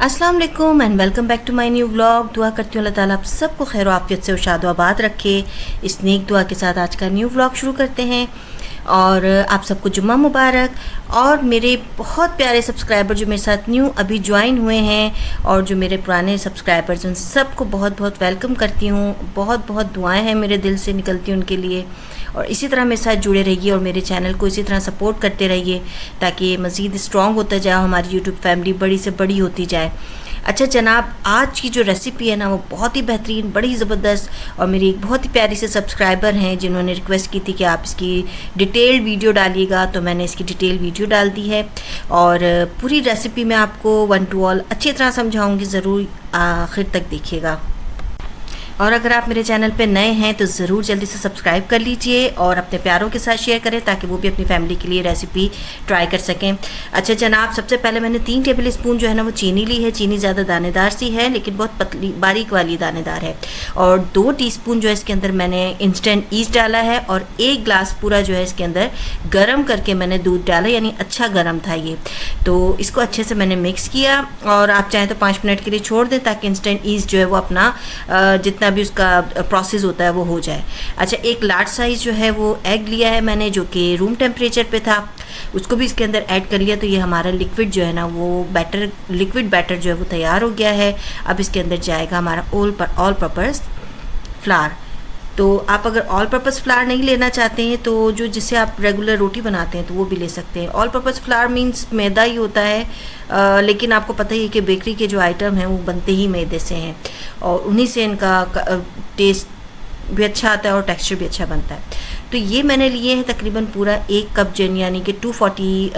अस्सलाम वालेकुम and welcome back to my new vlog. दुआ करती हूँ अल्लाह ताला आप सबको खैर आफियत से और शादोआबाद रखे। इस नेक दुआ के साथ आज का न्यू व्लॉग शुरू करते हैं और आप सबको जुम्मा मुबारक। और मेरे बहुत प्यारे सब्सक्राइबर जो मेरे साथ न्यू अभी ज्वाइन हुए हैं और जो मेरे पुराने सब्सक्राइबर्स उन सबको बहुत बहुत वेलकम करती हूँ। बहुत बहुत दुआएं हैं मेरे दिल से निकलती हैं उनके लिए और इसी तरह मेरे साथ जुड़े रहिए और मेरे चैनल को इसी तरह सपोर्ट करते रहिए ताकि ये मज़ीद स्ट्रॉन्ग होता जाए, हमारी यूट्यूब फैमिली बड़ी से बड़ी होती जाए। अच्छा जनाब, आज की जो रेसिपी है ना वो बहुत ही बेहतरीन, बड़ी ज़बरदस्त और मेरी एक बहुत ही प्यारी से सब्सक्राइबर हैं जिन्होंने रिक्वेस्ट की थी कि आप इसकी डिटेल्ड वीडियो डालिएगा, तो मैंने इसकी डिटेल वीडियो डाल दी है और पूरी रेसिपी मैं आपको वन टू ऑल अच्छी तरह समझाऊंगी, ज़रूर आखिर तक देखिएगा। और अगर आप मेरे चैनल पे नए हैं तो ज़रूर जल्दी से सब्सक्राइब कर लीजिए और अपने प्यारों के साथ शेयर करें ताकि वो भी अपनी फैमिली के लिए रेसिपी ट्राई कर सकें। अच्छा जनाब, सबसे पहले मैंने 3 टेबल स्पून जो है ना वो चीनी ली है। चीनी ज़्यादा दानेदार सी है लेकिन बहुत पतली बारीक वाली दानेदार है। और 2 टीस्पून जो है इसके अंदर मैंने इंस्टेंट ईस्ट डाला है और 1 ग्लास पूरा जो है इसके अंदर गर्म करके मैंने दूध डाला, यानी अच्छा गर्म था ये। तो इसको अच्छे से मैंने मिक्स किया और आप चाहें तो 5 मिनट के लिए छोड़ दें ताकि इंस्टेंट ईस्ट जो है वो अपना जितना भी उसका प्रोसेस होता है वो हो जाए। अच्छा, 1 लार्ज साइज़ जो है वो एग लिया है मैंने जो कि रूम टेम्परेचर पे था, उसको भी इसके अंदर ऐड कर लिया। तो ये हमारा लिक्विड जो है ना वो लिक्विड बैटर जो है वो तैयार हो गया है। अब इसके अंदर जाएगा हमारा ऑल पर्पस फ्लावर। तो आप अगर ऑल पर्पस फ्लावर नहीं लेना चाहते हैं तो जो जिससे आप रेगुलर रोटी बनाते हैं तो वो भी ले सकते हैं। ऑल पर्पस फ्लावर मींस मैदा ही होता है, लेकिन आपको पता ही है कि बेकरी के जो आइटम हैं वो बनते ही मैदे से हैं और उन्हीं से इनका टेस्ट भी अच्छा आता है और टेक्सचर भी अच्छा बनता है। तो ये मैंने लिए हैं तकरीबन पूरा 1 कप जन, यानी कि 240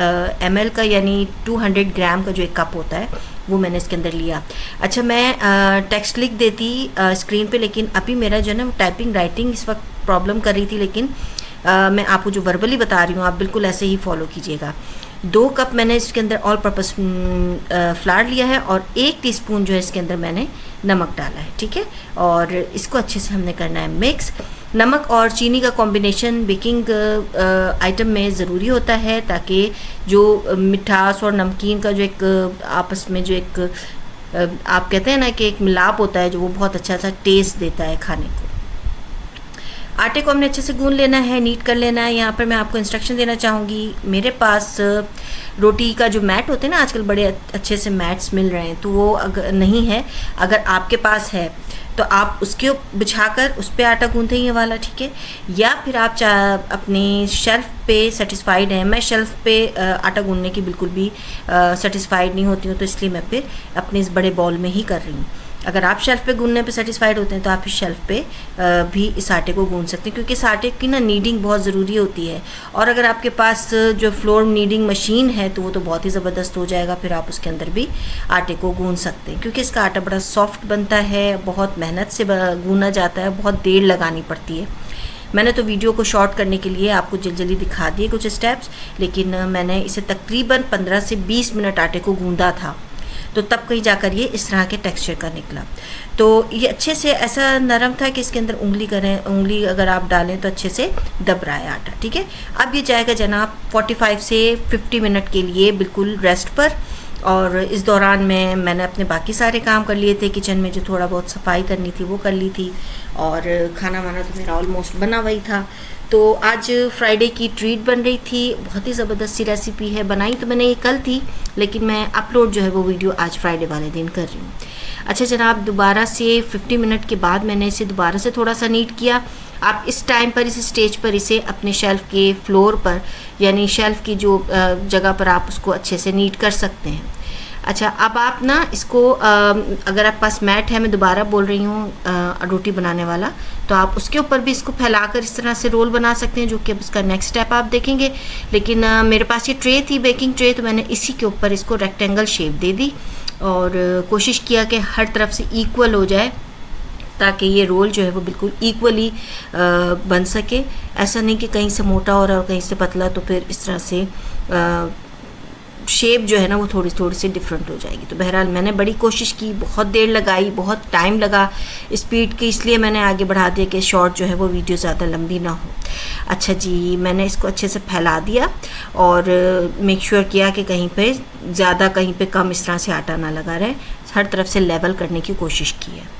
ml का, यानी 200 ग्राम का जो एक कप होता है वो मैंने इसके अंदर लिया। अच्छा, मैं टेक्स्ट लिख देती स्क्रीन पे, लेकिन अभी मेरा जो है ना टाइपिंग राइटिंग इस वक्त प्रॉब्लम कर रही थी, लेकिन मैं आपको जो वर्बली बता रही हूँ आप बिल्कुल ऐसे ही फॉलो कीजिएगा। 2 कप मैंने इसके अंदर ऑल पर्पस फ्लावर लिया है और 1 टीस्पून जो है इसके अंदर मैंने नमक डाला है, ठीक है। और इसको अच्छे से हमने करना है मिक्स। नमक और चीनी का कॉम्बिनेशन बेकिंग आइटम में ज़रूरी होता है ताकि जो मिठास और नमकीन का जो एक आपस में जो एक आप कहते हैं ना कि एक मिलाप होता है, जो वो बहुत अच्छा सा टेस्ट देता है खाने को। आटे को हमने अच्छे से गूंद लेना है, नीट कर लेना है। यहाँ पर मैं आपको इंस्ट्रक्शन देना चाहूँगी। मेरे पास रोटी का जो मैट होते हैं ना, आजकल बड़े अच्छे से मैट्स मिल रहे हैं, तो वो अगर नहीं है, अगर आपके पास है तो आप उसके बिछाकर उस पर आटा गूंथें ये वाला, ठीक है। या फिर आप अपनी शेल्फ़ पे सेटिस्फाइड हैं। मैं शेल्फ़ पे आटा गूंथने की बिल्कुल भी सेटिस्फाइड नहीं होती हूँ, तो इसलिए मैं फिर अपने इस बड़े बॉल में ही कर रही हूँ। अगर आप शेल्फ़ पे गूंथने पे सेटिस्फाइड होते हैं तो आप इस शेल्फ़ पे भी इस आटे को गूंथ सकते हैं, क्योंकि इस आटे की ना नीडिंग बहुत ज़रूरी होती है। और अगर आपके पास जो फ्लोर नीडिंग मशीन है तो वो तो बहुत ही ज़बरदस्त हो जाएगा, फिर आप उसके अंदर भी आटे को गूंथ सकते हैं, क्योंकि इसका आटा बड़ा सॉफ्ट बनता है, बहुत मेहनत से गूंथा जाता है, बहुत देर लगानी पड़ती है। मैंने तो वीडियो को शॉर्ट करने के लिए आपको जल्दी दिखा दिए कुछ स्टेप्स, लेकिन मैंने इसे तकरीबन 15 से 20 मिनट आटे को गूंथा था, तो तब कहीं जाकर ये इस तरह के टेक्सचर का निकला। तो ये अच्छे से ऐसा नरम था कि इसके अंदर उंगली अगर आप डालें तो अच्छे से दब रहा है आटा, ठीक है। अब ये जाएगा जनाब 45 से 50 मिनट के लिए बिल्कुल रेस्ट पर। और इस दौरान मैंने अपने बाकी सारे काम कर लिए थे। किचन में जो थोड़ा बहुत सफाई करनी थी वो कर ली थी और खाना वाना तो मेरा ऑलमोस्ट बना हुआ ही था। तो आज फ्राइडे की ट्रीट बन रही थी, बहुत ही ज़बरदस्त सी रेसिपी है। बनाई तो मैंने ये कल थी, लेकिन मैं अपलोड जो है वो वीडियो आज फ्राइडे वाले दिन कर रही हूँ। अच्छा जनाब, दोबारा से 50 मिनट के बाद मैंने इसे दोबारा से थोड़ा सा नीट किया। आप इस टाइम पर इस स्टेज पर इसे अपने शेल्फ़ के फ्लोर पर, यानी शेल्फ़ की जो जगह पर आप उसको अच्छे से नीट कर सकते हैं। अच्छा, अब आप ना इसको अगर आपके पास मैट है, मैं दोबारा बोल रही हूँ रोटी बनाने वाला, तो आप उसके ऊपर भी इसको फैलाकर इस तरह से रोल बना सकते हैं, जो कि अब इसका नेक्स्ट स्टेप आप देखेंगे। लेकिन मेरे पास ये ट्रे थी, बेकिंग ट्रे, तो मैंने इसी के ऊपर इसको रेक्टेंगल शेप दे दी और कोशिश किया कि हर तरफ से इक्वल हो जाए ताकि ये रोल जो है वो बिल्कुल इक्वली बन सके। ऐसा नहीं कि कहीं से मोटा हो रहा है और कहीं से पतला, तो फिर इस तरह से शेप जो है ना वो थोड़ी थोड़ी सी डिफरेंट हो जाएगी। तो बहरहाल मैंने बड़ी कोशिश की, बहुत देर लगाई, बहुत टाइम लगा स्पीड की, इसलिए मैंने आगे बढ़ा दिया कि शॉर्ट जो है वो वीडियो ज़्यादा लंबी ना हो। अच्छा जी, मैंने इसको अच्छे से फैला दिया और मेक श्योर किया कि कहीं पे ज़्यादा कहीं पे कम इस तरह से आटा ना लगा रहे, हर तरफ से लेवल करने की कोशिश की है।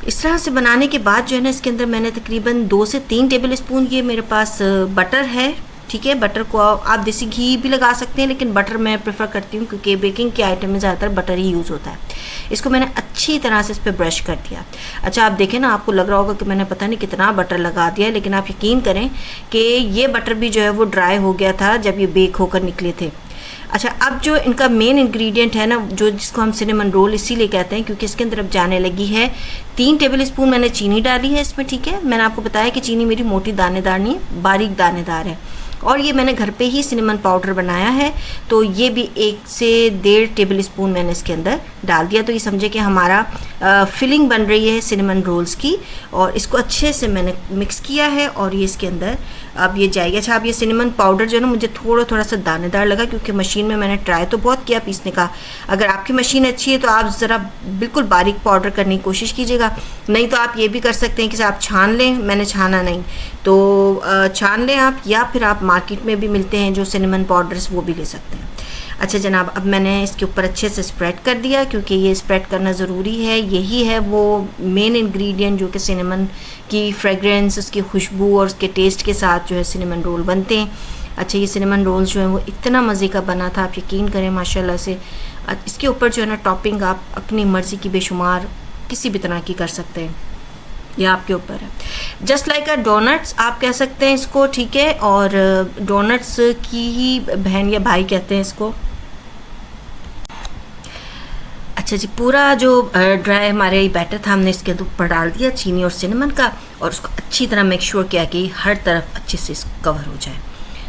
इस तरह से बनाने के बाद जो है ना इसके अंदर मैंने तकरीबन 2 से 3 टेबल स्पून ये मेरे पास बटर है, ठीक है। बटर को आप देसी घी भी लगा सकते हैं, लेकिन बटर मैं प्रेफर करती हूँ क्योंकि बेकिंग के आइटम में ज़्यादातर बटर ही यूज़ होता है। इसको मैंने अच्छी तरह से इस पर ब्रश कर दिया। अच्छा, आप देखें ना, आपको लग रहा होगा कि मैंने पता नहीं कितना बटर लगा दिया है, लेकिन आप यकीन करें कि ये बटर भी जो है वो ड्राई हो गया था जब ये बेक होकर निकले थे। अच्छा, अब जो इनका मेन इंग्रेडिएंट है ना, जो जिसको हम सिनेमन रोल इसीलिए कहते हैं क्योंकि इसके अंदर अब जाने लगी है 3 टेबल स्पून मैंने चीनी डाली है इसमें, ठीक है। मैंने आपको बताया कि चीनी मेरी मोटी दानेदार नहीं, बारीक दानेदार है, और ये मैंने घर पे ही सिनेमन पाउडर बनाया है, तो ये भी 1 से 1.5 टेबल स्पून मैंने इसके अंदर डाल दिया। तो ये समझे कि हमारा फिलिंग बन रही है सिनेमन रोल्स की, और इसको अच्छे से मैंने मिक्स किया है और ये इसके अंदर अब ये जाएगी। अच्छा, अब ये सिनेमन पाउडर जो है ना मुझे थोड़ा सा दानेदार लगा क्योंकि मशीन में मैंने ट्राई तो बहुत किया पीसने का। अगर आपकी मशीन अच्छी है तो आप ज़रा बिल्कुल बारीक पाउडर करने की कोशिश कीजिएगा, नहीं तो आप ये भी कर सकते हैं कि आप छान लें। मैंने छाना नहीं, तो छान लें आप, या फिर आप मार्केट में भी मिलते हैं जो सिनेमन पाउडर्स, वो भी ले सकते हैं। अच्छा जनाब, अब मैंने इसके ऊपर अच्छे से स्प्रेड कर दिया क्योंकि ये स्प्रेड करना ज़रूरी है। यही है वो मेन इंग्रेडिएंट जो कि सिनेमन की फ्रेगरेंस, उसकी खुशबू और उसके टेस्ट के साथ जो है सिनेमन रोल बनते हैं। अच्छा, ये सिनेमन रोल्स जो है वो इतना मज़े का बना था, आप यकीन करें माशाल्लाह से। इसके ऊपर जो है ना टॉपिंग आप अपनी मर्ज़ी की बेशुमार किसी भी तरह की कर सकते हैं, यह आपके ऊपर है। जस्ट लाइक अ डोनट्स आप कह सकते हैं इसको, ठीक है। और डोनट्स की ही बहन या भाई कहते हैं इसको। अच्छा जी, पूरा जो ड्राई हमारे बैटर था हमने इसके ऊपर डाल दिया चीनी और सिनेमन का, और उसको अच्छी तरह मेक श्योर किया कि हर तरफ अच्छे से कवर हो जाए।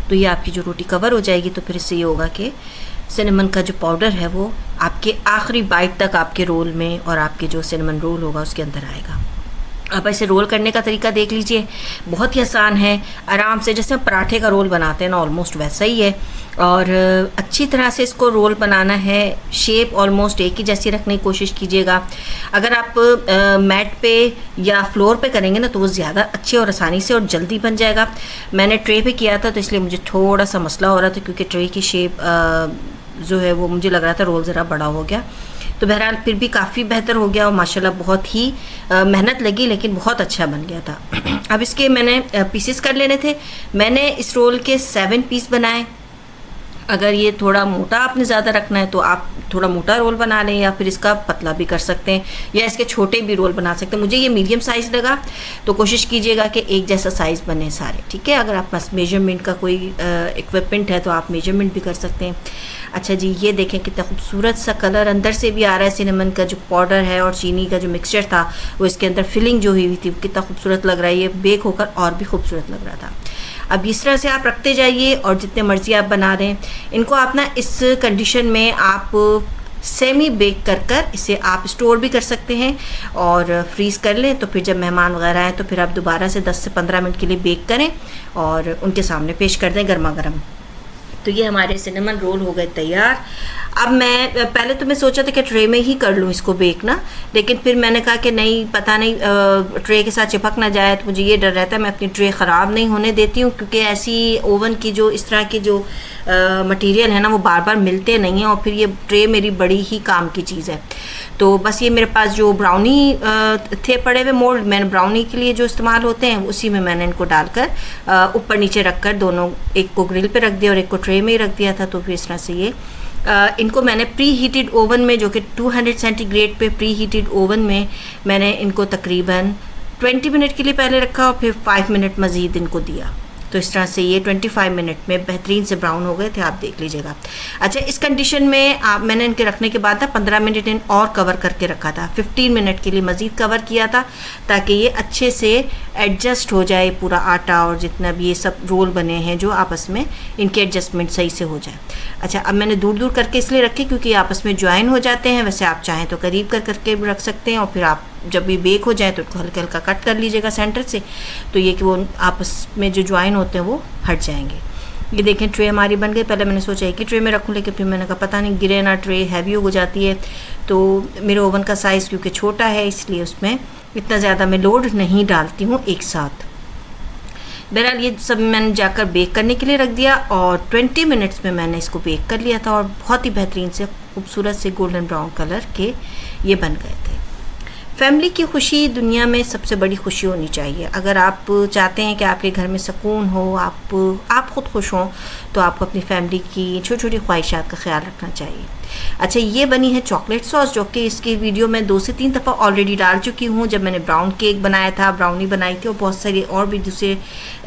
तो ये आपकी जो रोटी कवर हो जाएगी तो फिर इससे ये होगा कि सिनेमन का जो पाउडर है वो आपके आखिरी बाइट तक आपके रोल में और आपके जो सिनेमन रोल होगा उसके अंदर आएगा। आप ऐसे रोल करने का तरीका देख लीजिए, बहुत ही आसान है, आराम से जैसे हम पराठे का रोल बनाते हैं ना, ऑलमोस्ट वैसा ही है। और अच्छी तरह से इसको रोल बनाना है, शेप ऑलमोस्ट एक ही जैसी रखने की कोशिश कीजिएगा। अगर आप मैट पे या फ्लोर पे करेंगे ना तो वो ज़्यादा अच्छे और आसानी से और जल्दी बन जाएगा। मैंने ट्रे पे किया था तो इसलिए मुझे थोड़ा सा मसला हो रहा था क्योंकि ट्रे की शेप जो है वो मुझे लग रहा था रोल ज़रा बड़ा हो गया। तो बहरहाल फिर भी काफ़ी बेहतर हो गया और माशाल्लाह बहुत ही मेहनत लगी लेकिन बहुत अच्छा बन गया था। अब इसके मैंने पीसेस कर लेने थे। मैंने इस रोल के 7 पीस बनाए। अगर ये थोड़ा मोटा आपने ज़्यादा रखना है तो आप थोड़ा मोटा रोल बना लें, या फिर इसका पतला भी कर सकते हैं, या इसके छोटे भी रोल बना सकते हैं। मुझे ये मीडियम साइज़ लगा, तो कोशिश कीजिएगा कि एक जैसा साइज़ बने सारे, ठीक है। अगर आप पास मेजरमेंट का कोई इक्विपमेंट है तो आप मेजरमेंट भी कर सकते हैं। अच्छा जी, ये देखें कितना खूबसूरत सा कलर अंदर से भी आ रहा है। सिनेमन का जो पाउडर है और चीनी का जो मिक्सचर था वो इसके अंदर फिलिंग जो हुई थी कितना खूबसूरत लग रहा है। ये बेक होकर और भी खूबसूरत लग रहा था। अब इस तरह से आप रखते जाइए और जितने मर्ज़ी आप बना दें इनको। आप ना इस कंडीशन में आप सेमी बेक कर इसे आप स्टोर भी कर सकते हैं और फ्रीज़ कर लें। तो फिर जब मेहमान वगैरह आए तो फिर आप दोबारा से 10 से 15 मिनट के लिए बेक करें और उनके सामने पेश कर दें गर्मा गर्म। तो ये हमारे सिनेमन रोल हो गए तैयार। अब मैं पहले तो मैं सोचा था कि ट्रे में ही कर लूँ इसको बेक ना, लेकिन फिर मैंने कहा कि नहीं, पता नहीं ट्रे के साथ चिपक ना जाए, तो मुझे ये डर रहता है। मैं अपनी ट्रे ख़राब नहीं होने देती हूँ क्योंकि ऐसी ओवन की जो इस तरह की जो मटेरियल है ना वो बार बार मिलते नहीं हैं, और फिर ये ट्रे मेरी बड़ी ही काम की चीज़ है। तो बस ये मेरे पास जो ब्राउनी थे पड़े हुए मोल्ड, मैंने ब्राउनी के लिए जो इस्तेमाल होते हैं उसी में मैंने इनको डालकर ऊपर नीचे रख कर दोनों, एक को ग्रिल पे रख दिया और एक को ट्रे में ही रख दिया था। तो फिर इस तरह से ये इनको मैंने प्री हीटेड ओवन में, जो कि 200 सेंटीग्रेड पे प्री हीटेड ओवन में मैंने इनको तकरीबन 20 मिनट के लिए पहले रखा और फिर 5 मिनट मज़ीद इनको दिया। तो इस तरह से ये 25 मिनट में बेहतरीन से ब्राउन हो गए थे, आप देख लीजिएगा। अच्छा, इस कंडीशन में मैंने इनके रखने के बाद ना 15 मिनट इन और कवर करके रखा था। 15 मिनट के लिए मज़ीद कवर किया था ताकि ये अच्छे से एडजस्ट हो जाए पूरा आटा और जितना भी ये सब रोल बने हैं जो आपस में इनके एडजस्टमेंट सही से हो जाए। अच्छा, अब मैंने दूर दूर करके इसलिए रखे क्योंकि ये आपस में ज्वाइन हो जाते हैं। वैसे आप चाहें तो करीब करके भी रख सकते हैं और फिर आप जब भी बेक हो जाए तो उसको हल्का हल्का कट कर लीजिएगा सेंटर से, तो ये कि वो आपस में जो ज्वाइन होते हैं वो हट जाएंगे। ये देखें ट्रे हमारी बन गई। पहले मैंने सोचा एक ही ट्रे में रखूँ, लेकिन फिर मैंने कहा पता नहीं गिरे ना, ट्रे हैवी हो जाती है। तो मेरे ओवन का साइज़ क्योंकि छोटा है इसलिए उसमें इतना ज़्यादा मैं लोड नहीं डालती हूँ एक साथ। बहरहाल ये सब मैंने जाकर बेक करने के लिए रख दिया और 20 मिनट्स में मैंने इसको बेक कर लिया था और बहुत ही बेहतरीन से खूबसूरत से गोल्डन ब्राउन कलर के ये बन गए थे। फैमिली की खुशी दुनिया में सबसे बड़ी खुशी होनी चाहिए। अगर आप चाहते हैं कि आपके घर में सुकून हो, आप ख़ुद खुश हों, तो आपको अपनी फैमिली की छोटी छोटी ख्वाहिशात का ख्याल रखना चाहिए। अच्छा, ये बनी है चॉकलेट सॉस, जो कि इसकी वीडियो मैं 2 से 3 दफ़ा ऑलरेडी डाल चुकी हूँ। जब मैंने ब्राउन केक बनाया था, ब्राउनी बनाई थी और बहुत सारी और भी दूसरे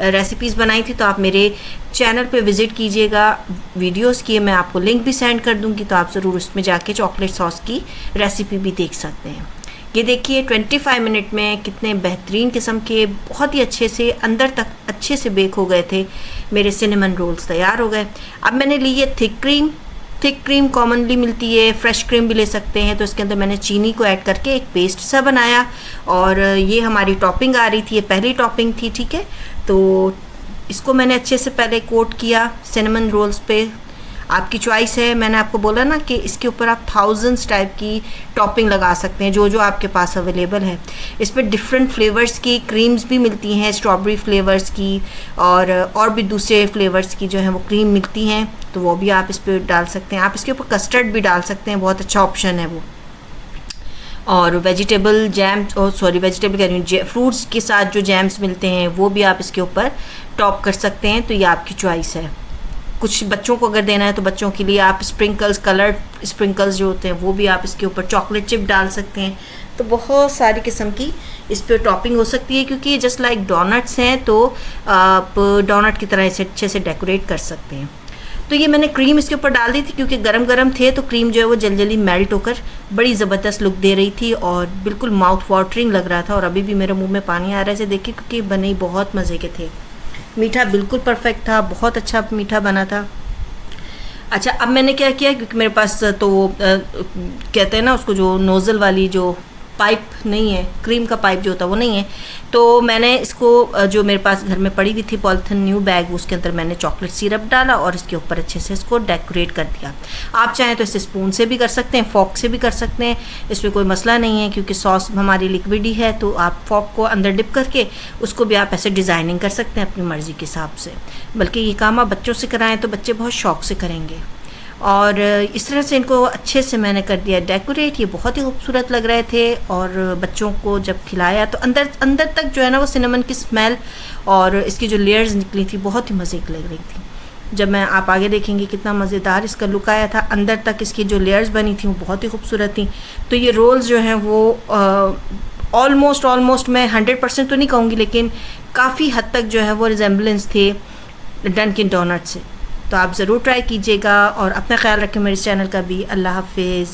रेसिपीज़ बनाई थी, तो आप मेरे चैनल पे विज़िट कीजिएगा। वीडियोस की मैं आपको लिंक भी सेंड कर दूँगी, तो आप ज़रूर उसमें जाके चॉकलेट सॉस की रेसिपी भी देख सकते हैं। ये देखिए 25 मिनट में कितने बेहतरीन किस्म के बहुत ही अच्छे से अंदर तक अच्छे से बेक हो गए थे। मेरे सिनेमन रोल्स तैयार हो गए। अब मैंने ली है थिक क्रीम कॉमनली मिलती है, फ्रेश क्रीम भी ले सकते हैं। तो इसके अंदर मैंने चीनी को ऐड करके एक पेस्ट सा बनाया और ये हमारी टॉपिंग आ रही थी, ये पहली टॉपिंग थी, ठीक है। तो इसको मैंने अच्छे से पहले कोट किया सिनेमन रोल्स पे। आपकी चॉइस है, मैंने आपको बोला ना कि इसके ऊपर आप थाउजेंड्स टाइप की टॉपिंग लगा सकते हैं, जो आपके पास अवेलेबल है। इस पर डिफरेंट फ्लेवर्स की क्रीम्स भी मिलती हैं, स्ट्रॉबेरी फ्लेवर्स की और भी दूसरे फ्लेवर्स की जो है वो क्रीम मिलती हैं, तो वो भी आप इस पर डाल सकते हैं। आप इसके ऊपर कस्टर्ड भी डाल सकते हैं, बहुत अच्छा ऑप्शन है वो। और वेजिटेबल कह रही हूँ, फ्रूट्स के साथ जो जैम्स मिलते हैं वो भी आप इसके ऊपर टॉप कर सकते हैं, तो ये आपकी चॉइस है। कुछ बच्चों को अगर देना है तो बच्चों के लिए आप कलर्ड स्प्रिंकल्स जो होते हैं वो भी आप इसके ऊपर चॉकलेट चिप डाल सकते हैं। तो बहुत सारी किस्म की इस पर टॉपिंग हो सकती है, क्योंकि ये जस्ट लाइक डोनट्स हैं, तो आप डोनट की तरह इसे अच्छे से डेकोरेट कर सकते हैं। तो ये मैंने क्रीम इसके ऊपर डाल दी थी क्योंकि गरम थे, तो क्रीम जो है वो जल्दी मेल्ट होकर बड़ी ज़बरदस्त लुक दे रही थी और बिल्कुल माउथ वाटरिंग लग रहा था। और अभी भी मेरे मुँह में पानी आ रहा है इसे देखिए, क्योंकि बने बहुत मज़े के थे। मीठा बिल्कुल परफेक्ट था, बहुत अच्छा मीठा बना था। अच्छा, अब मैंने क्या किया, क्योंकि मेरे पास तो कहते हैं ना उसको, जो नोज़ल वाली जो पाइप नहीं है, क्रीम का पाइप जो होता है वो नहीं है, तो मैंने इसको जो मेरे पास घर में पड़ी हुई थी पॉलिथीन न्यू बैग, उसके अंदर मैंने चॉकलेट सिरप डाला और इसके ऊपर अच्छे से इसको डेकोरेट कर दिया। आप चाहें तो इसे स्पून से भी कर सकते हैं, फॉर्क से भी कर सकते हैं, इसमें कोई मसला नहीं है, क्योंकि सॉस हमारी लिक्विड ही है। तो आप फॉर्क को अंदर डिप करके उसको भी आप ऐसे डिज़ाइनिंग कर सकते हैं अपनी मर्ज़ी के हिसाब से। बल्कि ये काम आप बच्चों से कराएँ तो बच्चे बहुत शौक़ से करेंगे। और इस तरह से इनको अच्छे से मैंने कर दिया डेकोरेट। ये बहुत ही खूबसूरत लग रहे थे और बच्चों को जब खिलाया तो अंदर तक जो है ना वो सिनेमन की स्मेल और इसकी जो लेयर्स निकली थी बहुत ही मज़े की लग रही थी। जब मैं आप आगे देखेंगे कितना मज़ेदार इसका लुक आया था, अंदर तक इसकी जो लेयर्स बनी थी वो बहुत ही खूबसूरत थी। तो ये रोल्स जो हैं वो ऑलमोस्ट मैं 100% तो नहीं कहूँगी, लेकिन काफ़ी हद तक जो है वो रिजेम्बलेंस थे डंकिन डोनट से। तो आप ज़रूर ट्राई कीजिएगा और अपना ख्याल रखें मेरे चैनल का भी। अल्लाह हाफिज़।